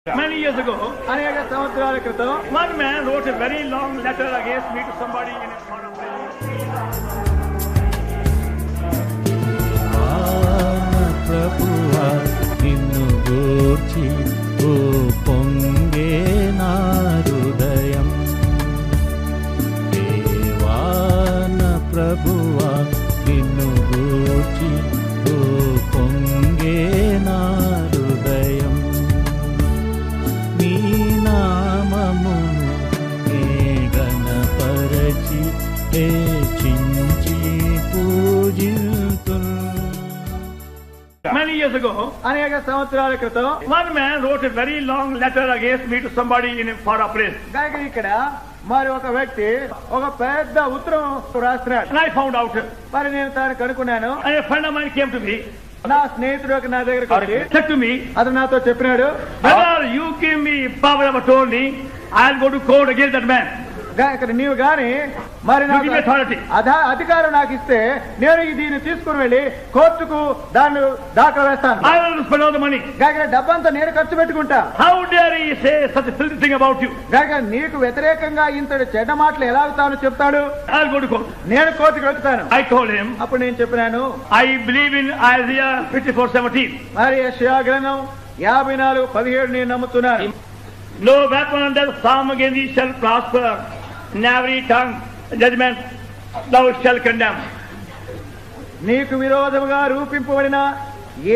Many years ago, అనేక సంవత్సరాల క్రితం one man wrote a very long letter against me to somebody in a foreign place. ప్రభువా నిన్ను గూర్చి ఓ పొంగే నా హృదయం దేవాన ప్రభువా నిన్ను గూర్చి ఓ పొంగే నా హృదయం నీ నామమును నే గణపరచి హెచ్చించి పూజింతును. Many years ago, అనేక సంవత్సరాల క్రితం one man wrote a very long letter against me to somebody in a far place. కనుక ఇక్కడ మరి ఒక వ్యక్తి ఒక పెద్ద ఉత్తరం రాస్తున్నాడు. And I found out, మరి నేను తాను కనుక్కున్నాను. and a friend of mine came to me, నా స్నేహితుడు నా దగ్గరకు వచ్చి said to me, అతను నాతో చెప్పినాడు, brother, you give me power of attorney, I'll go to court against that man. ఇక్కడ నీవు గాని మరి నాకు You give me authority. అధికారం నాకు ఇస్తే నేను దీన్ని తీసుకుని వెళ్ళి కోర్టుకు దాన్ని దాఖలు వేస్తాను. I will spend all the money. కాక డబ్బంతా నేను ఖర్చు పెట్టుకుంటా. How dare he say such a filthy thing about you? కాక నీకు వ్యతిరేకంగా ఇంతటి చెడ్డ మాటలు ఎలా తాను చెప్తాడు. I'll go to court. నేను కోర్టుకు వెళ్తాను. I told him, అప్పుడు నేను చెప్పినాను, I believe in Isaiah 54:17. మరి యెషయా గ్రంథం 54:17 నేను నమ్ముతున్నాను. No weapon that form against thee shall prosper, and every tongue judgment thou shalt condemn. నీకు విరోధముగా రూపింపబడిన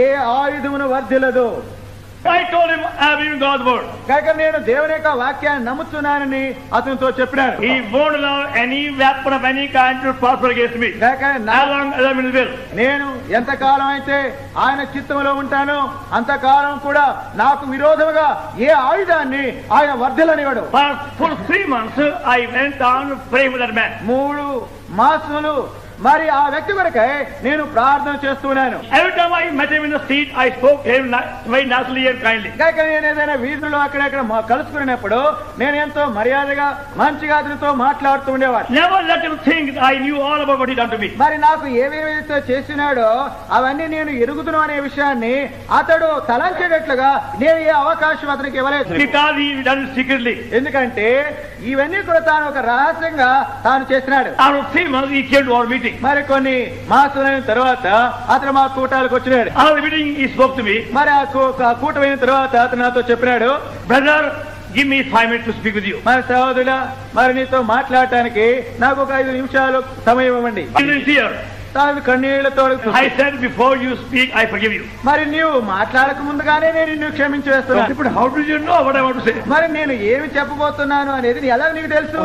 ఏ ఆయుధమును వర్ధిల్లదు. I told him, I believe in God's word. కాక నేను దేవుని యొక్క వాక్యాన్ని నమ్ముతున్నానని అతనితో చెప్పినాను. He won't allow any weapon of any kind to prosper against me, కాక as long as I'm in his will. నేను ఎంతకాలం అయితే ఆయన చిత్తంలో ఉంటానో అంతకాలం కూడా నాకు విరోధముగా ఏ ఆయుధాన్ని ఆయన వర్ధిల్లనివ్వడు. For 3 months, I went on praying for that man. 3 మాసములు మరి ఆ వ్యక్తి కొరకై నేను ప్రార్థన చేస్తున్నాను. Every time I met him in the street, I spoke to him very nicely and kindly. కాక నేను ఏదైనా వీధుల్లో అక్కడక్కడ కలుసుకున్నప్పుడు నేను ఎంతో మర్యాదగా మంచిగా అతనితో మాట్లాడుతూ ఉండేవాడు. Never let him think that I knew all about what he done to me. మరి నాకు ఏవేవైతే చేసినాడో అవన్నీ నేను ఎరుగుతున్నా అనే విషయాన్ని అతడు తలంచేటట్లుగా నేను ఏ అవకాశం అతనికి ఇవ్వలేదు. Because he done it secretly. ఎందుకంటే ఇవన్నీ కూడా తాను ఒక రహస్యంగా తాను చేసినాడు. After 3 months, he came to our meeting. మరి కొన్ని మాసాలైన తర్వాత అతను మా కూటాలకు వచ్చినాడు. After the meeting, he spoke to me. మరి ఆ కూటమైన తర్వాత అతను నాతో చెప్పినాడు, Brother, give me 5 minutes to speak with you. మరి సహోదరుడా, మరి నీతో మాట్లాడటానికి నాకు ఒక 5 నిమిషాలు సమయం ఇవ్వండి. He is here. తాను కన్నీళ్లతో I said, before you speak, I forgive you. మరి నీవు మాట్లాడక ముందుగానే నేను నిన్ను క్షమించి వేస్తున్నాను. But how did you know what I want to say? మరి నేను ఏమి చెప్పబోతున్నాను అనేది ఎలా నీకు తెలుసు?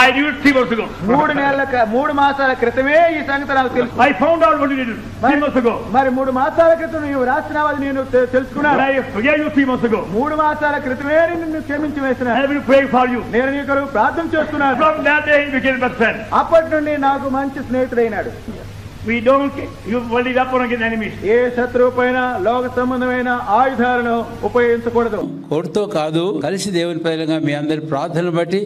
I knew it 3 months ago. 3 మాసాల క్రితమే ఈ సంగతి నాకు తెలుసు. I found out what you did 3 months ago. మరి 3 మాసాల క్రితం నీవు రాసినది నేను తెలుసుకున్నాను. I forgave you 3 months ago. 3 మాసాల క్రితమే నిన్ను క్షమించి I వేస్తున్నాను. have been praying for you. నేను నీ కొరకు ప్రార్థన చేస్తున్నాను. From that day, he became best friend. అప్పటి నుండి నాకు మంచి స్నేహితుడైనాడు. We don't use only weapon against enemies. ఏ శత్రువు పైన లోక సంబంధమైన ఆయుధాలను ఉపయోగించకూడదు. కోర్టుతో కాదు, కలిసి దేవుని పైలంగా మీ అందరి ప్రార్థనలు బట్టి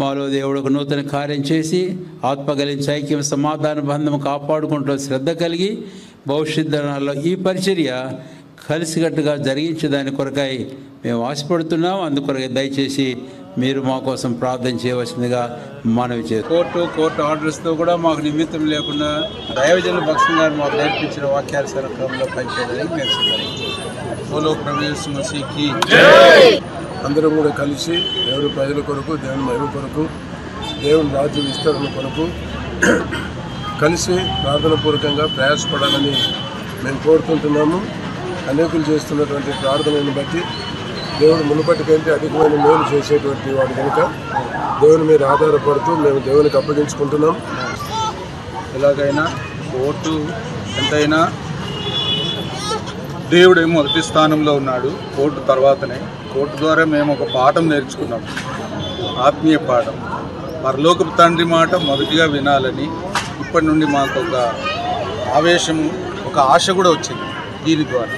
మాలో దేవుడు ఒక నూతన కార్యం చేసి ఆత్మ కలిగించి ఐక్యం సమాధాన బంధం కాపాడుకుంటూ శ్రద్ధ కలిగి భవిష్యత్ దినాల్లో ఈ పరిచర్య కలిసికట్టుగా జరిగించే దాని కొరకై మేము ఆశపడుతున్నాం. అందుకొరకై దయచేసి మీరు మా కోసం ప్రార్థన చేయవలసిందిగా మనవి చేస్తాం. కోర్టు ఆర్డర్స్తో కూడా మాకు నిమిత్తం లేకుండా దైవజనుల భక్తం గారు మాకు నేర్పించిన వాక్యాల క్రమంలో పనిచేయడానికి మేము సిద్ధంగా ప్రవేశ మసీకి అందరం కూడా కలిసి దేవుని ప్రజల కొరకు, దేవుని మహిమ కొరకు, దేవుని రాజ్య విస్తరణ కొరకు కలిసి ప్రార్థనాపూర్వకంగా ప్రయాసపడాలని మేము కోరుకుంటున్నాము. అనేకులు చేస్తున్నటువంటి ప్రార్థనను బట్టి దేవుడు మునుపటి కంటే అధికమైన మేలు చేసేటువంటి వాడు కనుక దేవుని మీద ఆధారపడుతూ మేము దేవునికి అప్పగించుకుంటున్నాం. ఎలాగైనా కోర్టు ఎంతైనా దేవుడు మొదటి స్థానంలో ఉన్నాడు. కోర్టు తర్వాతనే కోర్టు ద్వారా మేము ఒక పాఠం నేర్చుకున్నాం, ఆత్మీయ పాఠం. పరలోకపు తండ్రి మాట మొదటిగా వినాలని ఇప్పటి నుండి మాకు ఒక ఆవేశము, ఒక ఆశ కూడా వచ్చింది. దీని ద్వారా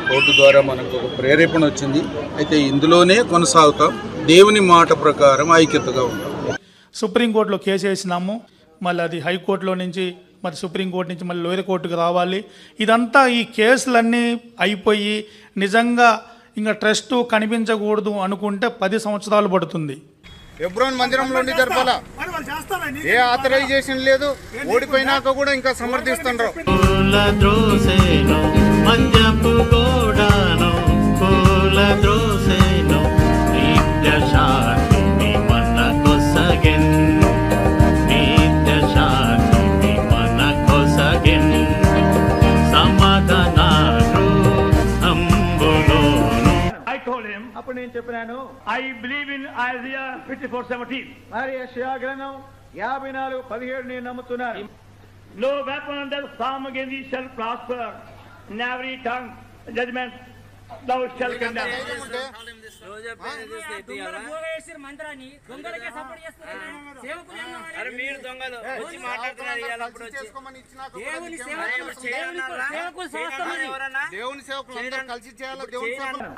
కోర్టు ద్వారా మనకు ఒక ప్రేరేపణ వచ్చింది. అయితే ఇందులోనే కొనసాగుతాం, దేవుని మాట ప్రకారం ఐక్యతగా ఉంటాం. సుప్రీంకోర్టులో కేసు వేసినాము, మళ్ళీ అది హైకోర్టులో నుంచి మరి సుప్రీంకోర్టు నుంచి మళ్ళీ లోయర్ కోర్టుకు రావాలి. ఇదంతా ఈ కేసులన్నీ అయిపోయి నిజంగా ఇంకా ట్రస్ట్ కనిపించకూడదు అనుకుంటే 10 సంవత్సరాలు పడుతుంది. హెబ్రోన్ మందిరంలో జరపాలా, ఏ ఆథరైజేషన్ లేదు, ఓడిపోయినాక కూడా ఇంకా సమర్థిస్తుండ్రు. అప్పుడు నేను చెప్పినాను, I believe in Isaiah 54:17. మరి యెషయా గ్రంథం 54:17 నేను నమ్ముతున్నాను. No weapon that form against thee shall prosper, and every tongue judgment thou shalt condemn.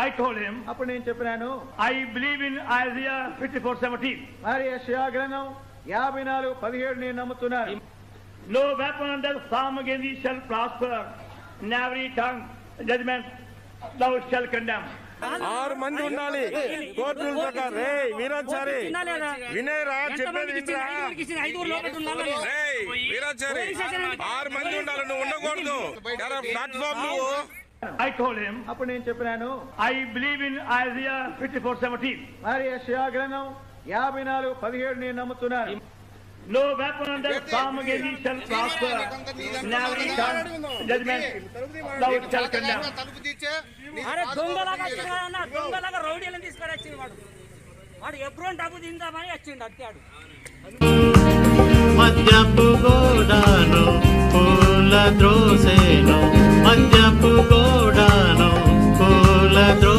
I told him, అప్పుడు నేను చెప్పినాను, I believe in Isaiah 54:17. మరి యెషయా గ్రంథం 54:17 నేను నమ్ముతున్నాను. No weapon that form against thee shall prosper, and every tongue judgment thou shalt condemn. 6 మంది ఉండాలి కోర్టుల ప్రకారం. వీరాచారి వినయరా చెప్పేది వీరాచారి 6 మంది ఉండాలి, నువ్వు ఉండకూడదు ప్లాట్ఫామ్ నువ్వు. I told him, అప్పుడు నేను చెప్పినాను, I believe in Isaiah 54:17. మరి యెషయా గ్రంథం 54:17 నేను నమ్ముతున్నాను. No weapon that form against thee shall prosper, and every tongue judgment thou shalt condemn. దొంగలాగా రౌడీలను తీసుకొని వాడు ఎప్పుడు డబ్బు తిందామని వచ్చిండు అత్తాడు. మద్యపు గోడాను పూల ద్రోసేను, మద్యపు గోడాను పూల ద్రో